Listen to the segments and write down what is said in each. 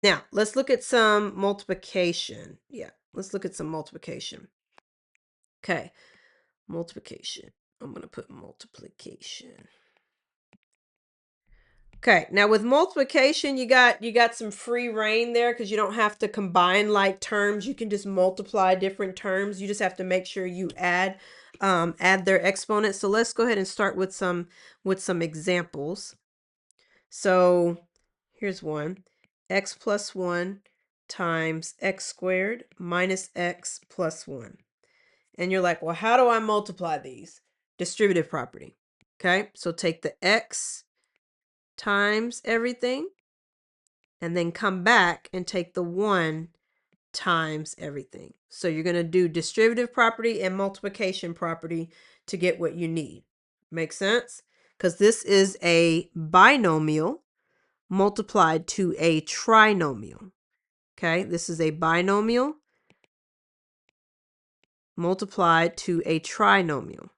Now, let's look at some multiplication. Yeah, let's look at some multiplication. Okay, multiplication. I'm going to put multiplication. Okay, now with multiplication, you got some free reign there because you don't have to combine like terms. You can just multiply different terms. You just have to make sure you add their exponents. So let's go ahead and start with some examples. So here's one: x plus 1 times x squared minus x plus 1. And you're like, well, how do I multiply these? Distributive property. Okay, so take the x times everything and then come back and take the 1 times everything. So you're going to do distributive property and multiplication property to get what you need. Make sense? Because this is a binomial multiplied to a trinomial. Okay, this is a binomial multiplied to a trinomial.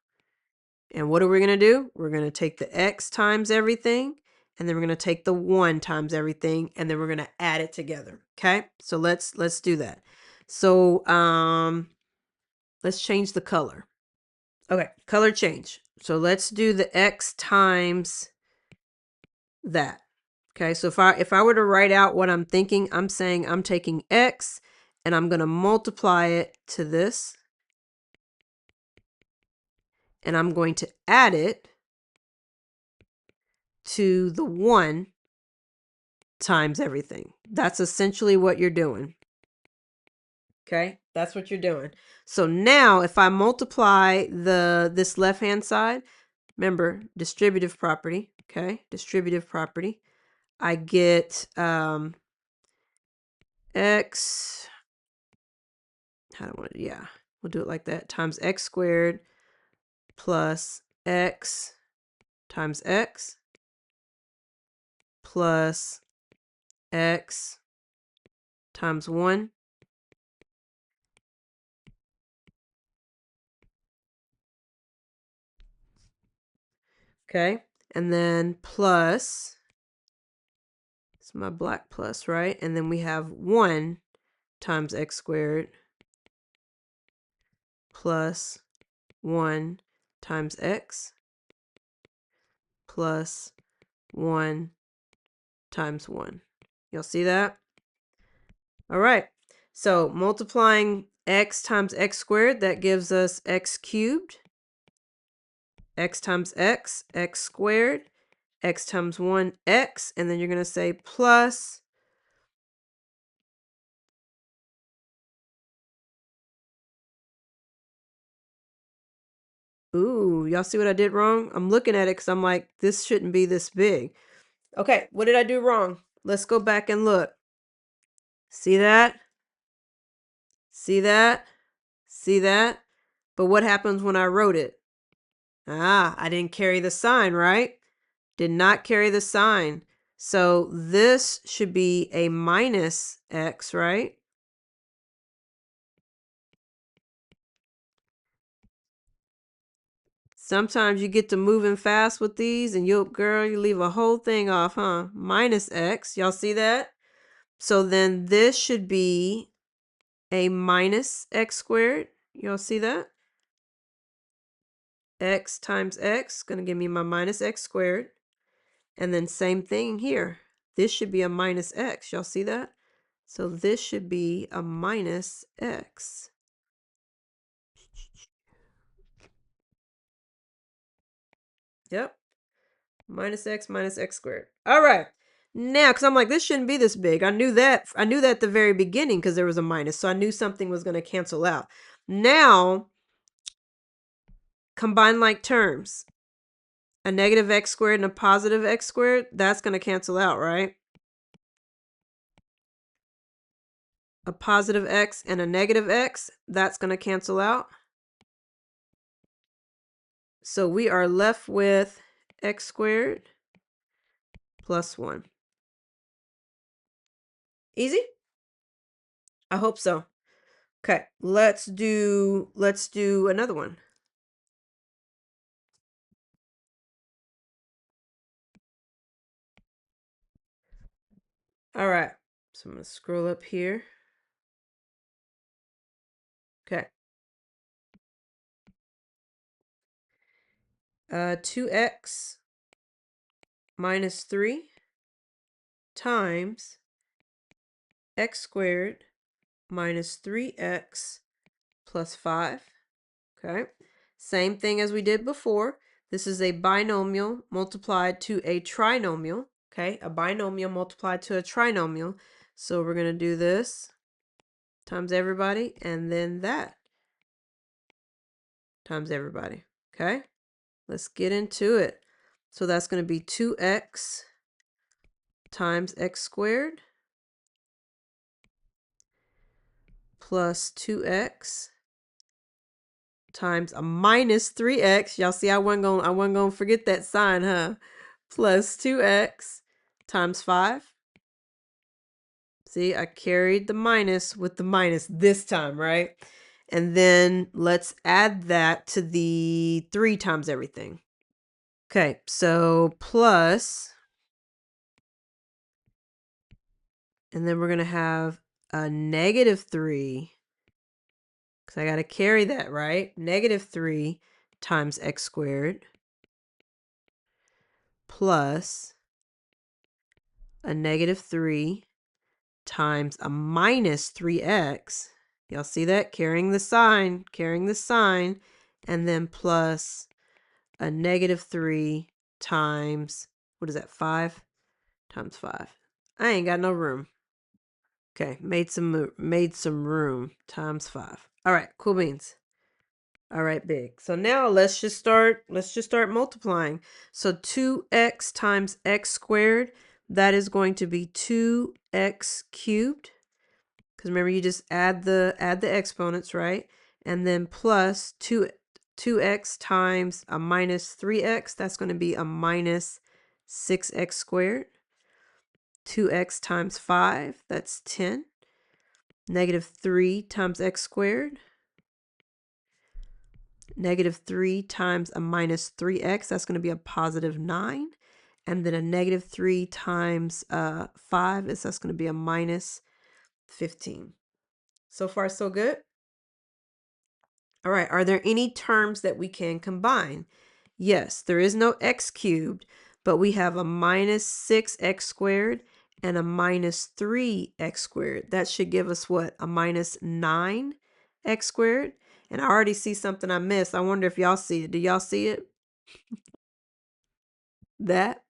And what are we going to do? We're going to take the x times everything, and then we're going to take the 1 times everything, and then we're going to add it together. Okay, so let's do that. So let's change the color. Okay, color change. So let's do the x times that. Okay, so if I were to write out what I'm thinking, I'm saying I'm taking x and I'm going to multiply it to this, and I'm going to add it to the 1 times everything. That's essentially what you're doing. Okay, that's what you're doing. So now if I multiply this left-hand side, remember distributive property, okay? Distributive property. I get x, how do I want it? Yeah, we'll do it like that, times x squared plus x times x plus x times 1 . Okay, and then plus, it's my black plus, right? And then we have 1 times x squared plus 1 times x plus 1 times 1. Y'all see that? All right. So multiplying x times x squared, that gives us x cubed. X times x, x squared. X times 1, x. And then you're going to say plus. Ooh, y'all see what I did wrong? I'm looking at it because I'm like, this shouldn't be this big. Okay, what did I do wrong? Let's go back and look. See that? See that? See that? But what happens when I wrote it? Ah, I didn't carry the sign, right? Did not carry the sign. So this should be a minus x, right? Sometimes you get to moving fast with these and you leave a whole thing off, huh? Minus x. Y'all see that? So then this should be a minus x squared. Y'all see that? X times x, going to give me my minus x squared. And then same thing here. This should be a minus x. Y'all see that? So this should be a minus x. Yep. Minus x squared. All right. Now, because I'm like, this shouldn't be this big. I knew that at the very beginning because there was a minus. So I knew something was going to cancel out. Now, combine like terms. A negative x squared and a positive x squared, that's going to cancel out, right? A positive x and a negative x, that's going to cancel out. So we are left with x squared plus 1. Easy? I hope so. Okay, let's do another one. All right. So I'm going to scroll up here. Okay. 2x minus 3 times x squared minus 3x plus 5. Okay. Same thing as we did before. This is a binomial multiplied to a trinomial. Okay. A binomial multiplied to a trinomial. So we're going to do this times everybody and then that times everybody. Okay. Let's get into it. So that's going to be 2x times x squared plus 2x times a minus 3x. Y'all see I wasn't gonna forget that sign, huh? Plus 2x times 5. See, I carried the minus with the minus this time, right? And then let's add that to the 3 times everything. Okay, so plus, and then we're going to have a negative 3, because I got to carry that, right? Negative 3 times x squared plus a negative 3 times a minus 3x. Y'all see that? Carrying the sign, and then plus a negative 3 times, what is that, 5? Times 5. I ain't got no room. Okay, made some room, times 5. All right, cool beans. All right, big. So now let's just start multiplying. So 2x times x squared, that is going to be 2x cubed. Because remember, you just add the exponents, right? And then plus 2x times a minus 3x, that's going to be a minus 6x squared. 2x times 5, that's 10. Negative 3 times x squared. Negative 3 times a minus 3x, that's going to be a positive 9. And then a negative 3 times 5 that's going to be a minus 15. So far, so good? All right, are there any terms that we can combine? Yes, there is no x cubed, but we have a minus 6x squared and a minus 3x squared. That should give us what? A minus 9x squared? And I already see something I missed. I wonder if y'all see it. Do y'all see it? That?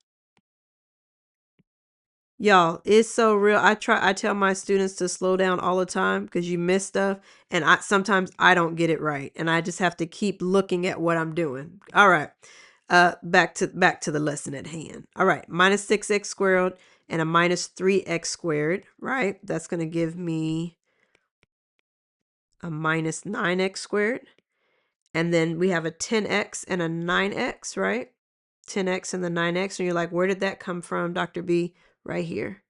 Y'all, it's so real. I tell my students to slow down all the time because you miss stuff, and sometimes I don't get it right, and I just have to keep looking at what I'm doing. All right. Back to the lesson at hand. All right, minus 6x squared and a minus 3x squared, right? That's going to give me a minus 9x squared. And then we have a 10x and a 9x, right? 10x and the 9x, and you're like, where did that come from, Dr. B? Right here.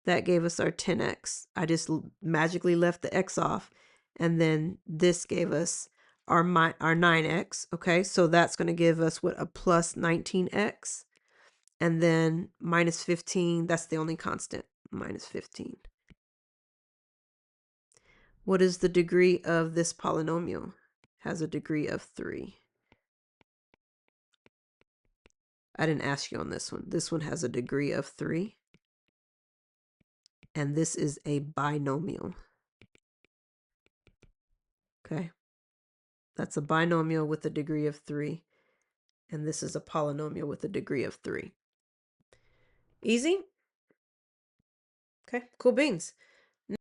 That gave us our 10x. I just magically left the x off. And then this gave us our 9x. Okay, so that's going to give us what, a plus 19x. And then minus 15, that's the only constant, minus 15. What is the degree of this polynomial? Has a degree of 3. I didn't ask you on this one. This one has a degree of 3. And this is a binomial. Okay. That's a binomial with a degree of 3. And this is a polynomial with a degree of 3. Easy? Okay, cool beans.